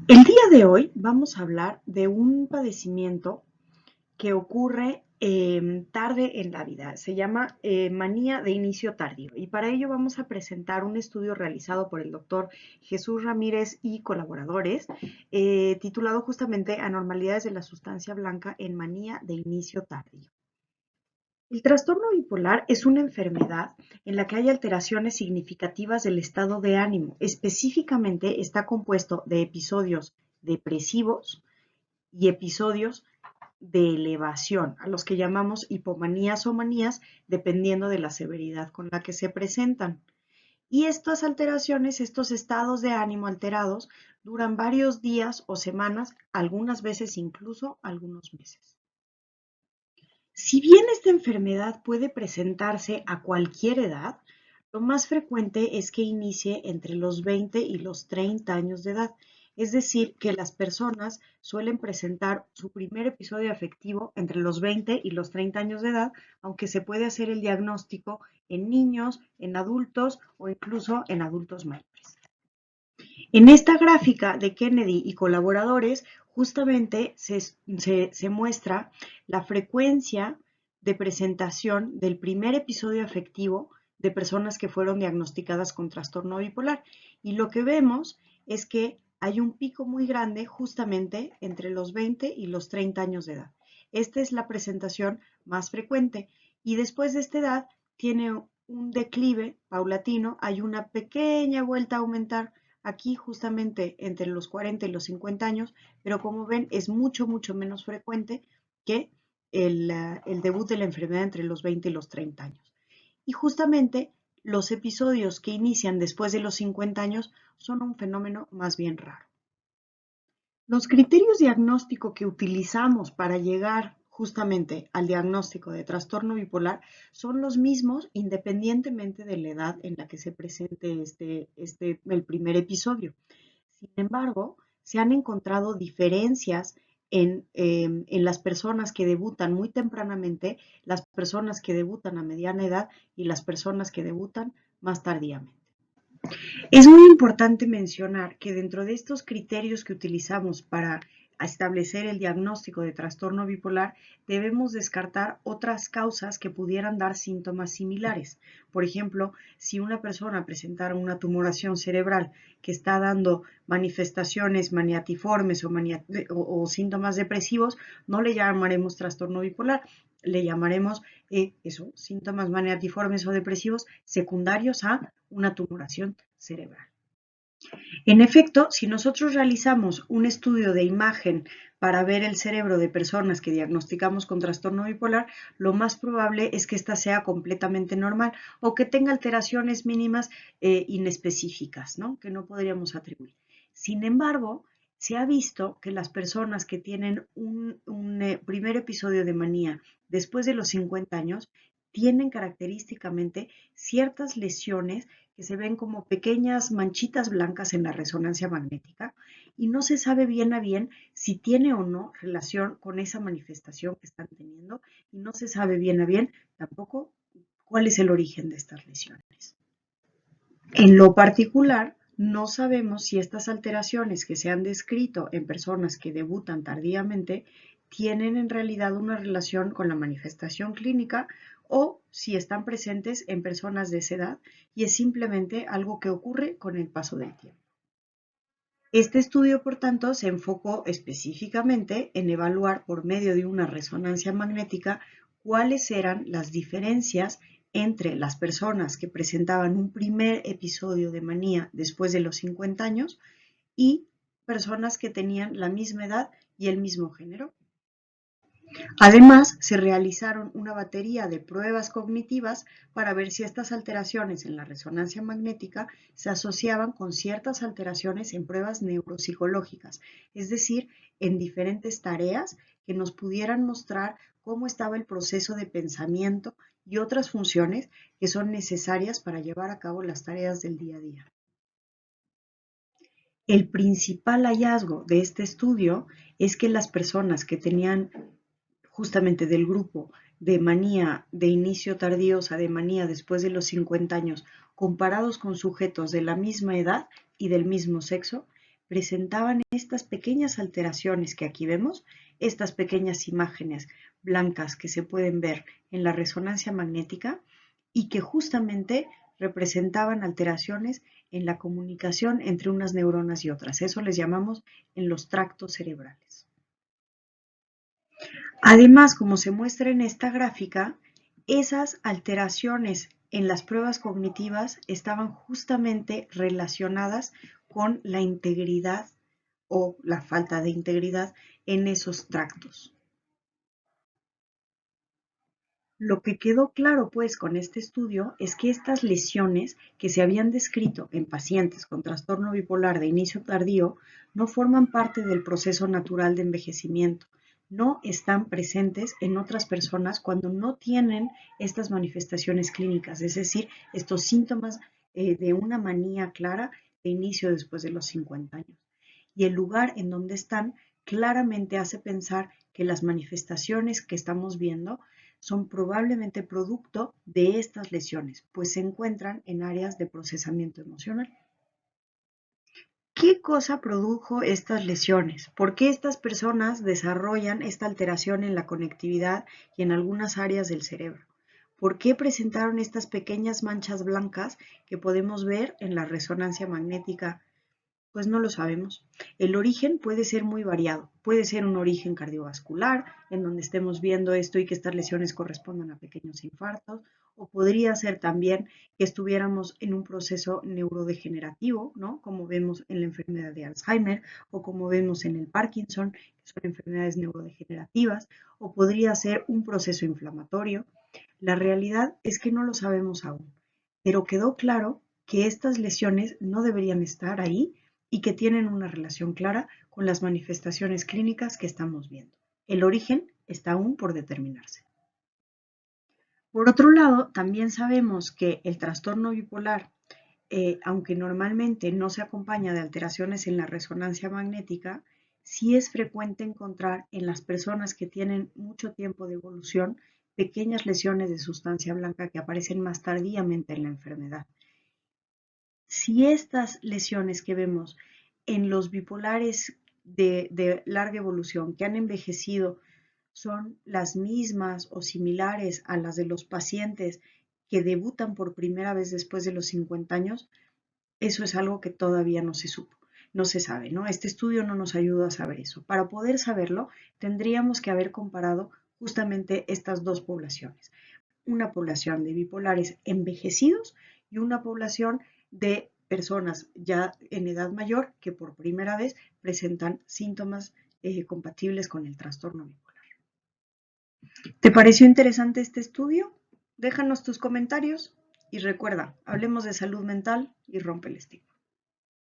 El día de hoy vamos a hablar de un padecimiento que ocurre tarde en la vida. Se llama manía de inicio tardío. Y para ello vamos a presentar un estudio realizado por el doctor Jesús Ramírez y colaboradores, titulado justamente Anormalidades de la sustancia blanca en manía de inicio tardío. El trastorno bipolar es una enfermedad en la que hay alteraciones significativas del estado de ánimo. Específicamente está compuesto de episodios depresivos y episodios de elevación, a los que llamamos hipomanías o manías, dependiendo de la severidad con la que se presentan. Y estas alteraciones, estos estados de ánimo alterados, duran varios días o semanas, algunas veces incluso algunos meses. Si bien esta enfermedad puede presentarse a cualquier edad, lo más frecuente es que inicie entre los 20 y los 30 años de edad. Es decir, que las personas suelen presentar su primer episodio afectivo entre los 20 y los 30 años de edad, aunque se puede hacer el diagnóstico en niños, en adultos o incluso en adultos mayores. En esta gráfica de Kennedy y colaboradores, justamente se muestra la frecuencia de presentación del primer episodio afectivo de personas que fueron diagnosticadas con trastorno bipolar. Y lo que vemos es que hay un pico muy grande justamente entre los 20 y los 30 años de edad. Esta es la presentación más frecuente y después de esta edad tiene un declive paulatino, hay una pequeña vuelta a aumentar aquí justamente entre los 40 y los 50 años, pero como ven es mucho, mucho menos frecuente que el debut de la enfermedad entre los 20 y los 30 años. Y justamente los episodios que inician después de los 50 años son un fenómeno más bien raro. Los criterios diagnósticos que utilizamos para llegar justamente al diagnóstico de trastorno bipolar son los mismos independientemente de la edad en la que se presente el primer episodio. Sin embargo, se han encontrado diferencias en las personas que debutan muy tempranamente, las personas que debutan a mediana edad y las personas que debutan más tardíamente. Es muy importante mencionar que dentro de estos criterios que utilizamos para establecer el diagnóstico de trastorno bipolar, debemos descartar otras causas que pudieran dar síntomas similares. Por ejemplo, si una persona presentara una tumoración cerebral que está dando manifestaciones maniatiformes o síntomas depresivos, no le llamaremos trastorno bipolar, le llamaremos síntomas maniatiformes o depresivos secundarios a una tumoración cerebral. En efecto, si nosotros realizamos un estudio de imagen para ver el cerebro de personas que diagnosticamos con trastorno bipolar, lo más probable es que ésta sea completamente normal o que tenga alteraciones mínimas inespecíficas, ¿no? Que no podríamos atribuir. Sin embargo, se ha visto que las personas que tienen un primer episodio de manía después de los 50 años tienen característicamente ciertas lesiones que se ven como pequeñas manchitas blancas en la resonancia magnética y no se sabe bien a bien si tiene o no relación con esa manifestación que están teniendo y no se sabe bien a bien tampoco cuál es el origen de estas lesiones. En lo particular, no sabemos si estas alteraciones que se han descrito en personas que debutan tardíamente tienen en realidad una relación con la manifestación clínica o si están presentes en personas de esa edad y es simplemente algo que ocurre con el paso del tiempo. Este estudio, por tanto, se enfocó específicamente en evaluar por medio de una resonancia magnética cuáles eran las diferencias entre las personas que presentaban un primer episodio de manía después de los 50 años y personas que tenían la misma edad y el mismo género. Además, se realizaron una batería de pruebas cognitivas para ver si estas alteraciones en la resonancia magnética se asociaban con ciertas alteraciones en pruebas neuropsicológicas, es decir, en diferentes tareas que nos pudieran mostrar cómo estaba el proceso de pensamiento y otras funciones que son necesarias para llevar a cabo las tareas del día a día. El principal hallazgo de este estudio es que las personas que tenían justamente del grupo de manía de inicio tardío, o sea, de manía después de los 50 años, comparados con sujetos de la misma edad y del mismo sexo, presentaban estas pequeñas alteraciones que aquí vemos, estas pequeñas imágenes blancas que se pueden ver en la resonancia magnética y que justamente representaban alteraciones en la comunicación entre unas neuronas y otras. Eso les llamamos en los tractos cerebrales. Además, como se muestra en esta gráfica, esas alteraciones en las pruebas cognitivas estaban justamente relacionadas con la integridad o la falta de integridad en esos tractos. Lo que quedó claro pues con este estudio es que estas lesiones que se habían descrito en pacientes con trastorno bipolar de inicio tardío no forman parte del proceso natural de envejecimiento, no están presentes en otras personas cuando no tienen estas manifestaciones clínicas, es decir, estos síntomas de una manía clara de inicio después de los 50 años. Y el lugar en donde están claramente hace pensar que las manifestaciones que estamos viendo son probablemente producto de estas lesiones, pues se encuentran en áreas de procesamiento emocional. ¿Qué cosa produjo estas lesiones? ¿Por qué estas personas desarrollan esta alteración en la conectividad y en algunas áreas del cerebro? ¿Por qué presentaron estas pequeñas manchas blancas que podemos ver en la resonancia magnética? Pues no lo sabemos. El origen puede ser muy variado. Puede ser un origen cardiovascular, en donde estemos viendo esto y que estas lesiones correspondan a pequeños infartos, o podría ser también que estuviéramos en un proceso neurodegenerativo, ¿no? Como vemos en la enfermedad de Alzheimer o como vemos en el Parkinson, que son enfermedades neurodegenerativas, o podría ser un proceso inflamatorio. La realidad es que no lo sabemos aún, pero quedó claro que estas lesiones no deberían estar ahí y que tienen una relación clara con las manifestaciones clínicas que estamos viendo. El origen está aún por determinarse. Por otro lado, también sabemos que el trastorno bipolar, aunque normalmente no se acompaña de alteraciones en la resonancia magnética, sí es frecuente encontrar en las personas que tienen mucho tiempo de evolución pequeñas lesiones de sustancia blanca que aparecen más tardíamente en la enfermedad. Si estas lesiones que vemos en los bipolares de larga evolución que han envejecido son las mismas o similares a las de los pacientes que debutan por primera vez después de los 50 años, eso es algo que todavía no se supo, no se sabe, ¿no? Este estudio no nos ayuda a saber eso. Para poder saberlo, tendríamos que haber comparado justamente estas dos poblaciones, una población de bipolares envejecidos y una población de personas ya en edad mayor que por primera vez presentan síntomas compatibles con el trastorno bipolar. ¿Te pareció interesante este estudio? Déjanos tus comentarios y recuerda, hablemos de salud mental y rompe el estigma.